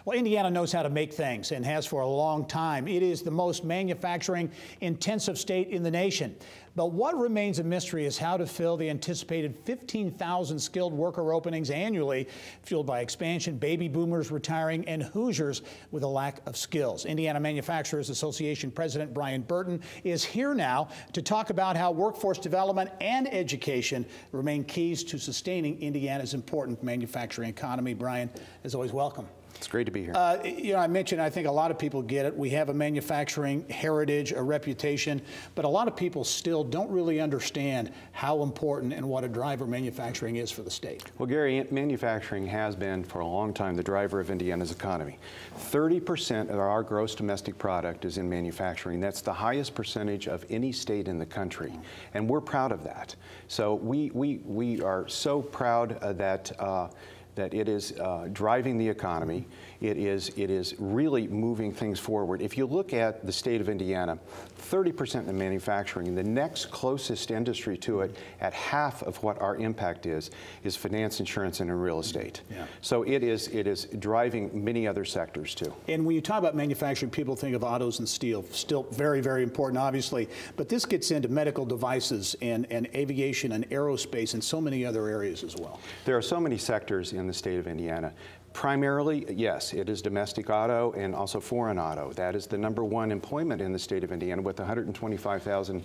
Well, Indiana knows how to make things and has for a long time. It is the most manufacturing-intensive state in the nation. But what remains a mystery is how to fill the anticipated 15,000 skilled worker openings annually, fueled by expansion, baby boomers retiring, and Hoosiers with a lack of skills. Indiana Manufacturers Association President Brian Burton is here now to talk about how workforce development and education remain keys to sustaining Indiana's important manufacturing economy. Brian, as always, welcome. It's great to be here. You know, I mentioned, I think a lot of people get it. We have a manufacturing heritage, a reputation, but a lot of people still don't really understand how important and what a driver manufacturing is for the state. Well, Gary, manufacturing has been for a long time the driver of Indiana's economy. 30% of our gross domestic product is in manufacturing. That's the highest percentage of any state in the country, and we're proud of that. So we are so proud that it is driving the economy. It is really moving things forward. If you look at the state of Indiana, 30% in manufacturing. The next closest industry to it, at half of what our impact is finance, insurance, and real estate. Yeah. So it is driving many other sectors too. And when you talk about manufacturing, people think of autos and steel, still very, very important, obviously. But this gets into medical devices and aviation and aerospace and so many other areas as well. There are so many sectors in the state of Indiana. Primarily, yes, it is domestic auto and also foreign auto. That is the #1 employment in the state of Indiana with 125,000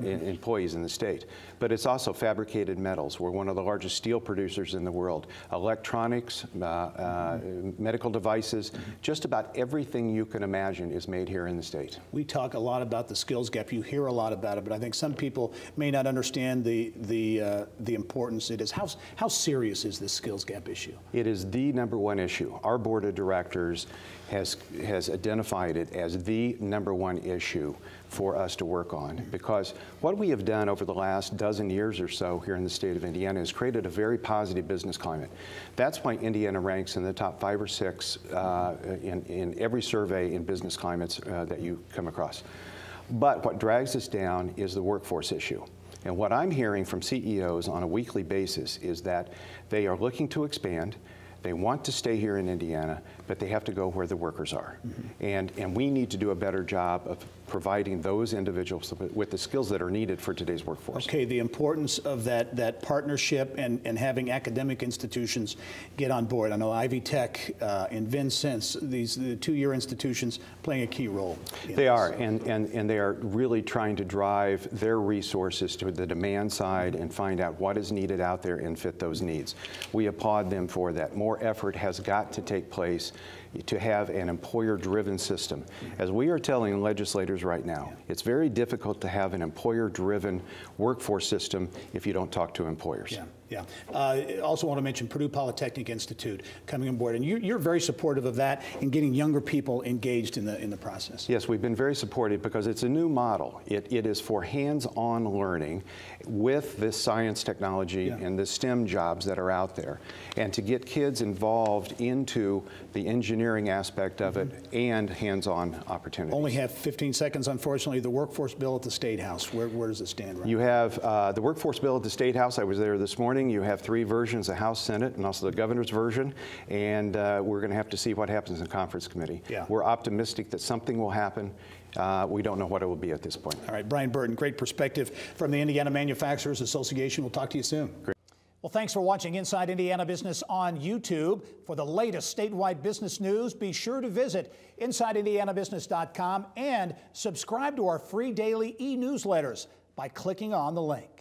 employees in the state. But it's also fabricated metals. We're one of the largest steel producers in the world. Electronics, medical devices, just about everything you can imagine is made here in the state. We talk a lot about the skills gap. You hear a lot about it, but I think some people may not understand the importance it is. How serious is this skills gap issue? It is the #1 issue. Our board of directors has identified it as the #1 issue for us to work on, because what we have done over the last dozen years or so here in the state of Indiana has created a very positive business climate. That's why Indiana ranks in the top 5 or 6 in every survey in business climates that you come across. But what drags us down is the workforce issue. And what I'm hearing from CEOs on a weekly basis is that they are looking to expand. They want to stay here in Indiana, but they have to go where the workers are. Mm-hmm. And we need to do a better job of providing those individuals with the skills that are needed for today's workforce. Okay, the importance of that partnership and having academic institutions get on board. I know Ivy Tech and Vincennes, the 2-year institutions playing a key role. They are, and they are really trying to drive their resources to the demand side and find out what is needed out there and fit those needs. We applaud them for that. More effort has got to take place to have an employer-driven system. As we are telling legislators right now, it's very difficult to have an employer-driven workforce system if you don't talk to employers. Yeah. Yeah. Also want to mention Purdue Polytechnic Institute coming on board, and you're very supportive of that and getting younger people engaged in the process. Yes, we've been very supportive because it's a new model. It is for hands-on learning with this science, technology, and the STEM jobs that are out there, and to get kids involved into the engineering aspect of it and hands-on opportunities. Only have 15 seconds, unfortunately. The workforce bill at the State House, where does it stand right now? You have the workforce bill at the State House. I was there this morning. You have 3 versions, the House, Senate, and also the governor's version, and we're going to have to see what happens in conference committee. Yeah. We're optimistic that something will happen. We don't know what it will be at this point. All right, Brian Burton, great perspective from the Indiana Manufacturers Association. We'll talk to you soon. Great. Well, thanks for watching Inside Indiana Business on YouTube. For the latest statewide business news, be sure to visit InsideIndianaBusiness.com and subscribe to our free daily e-newsletters by clicking on the link.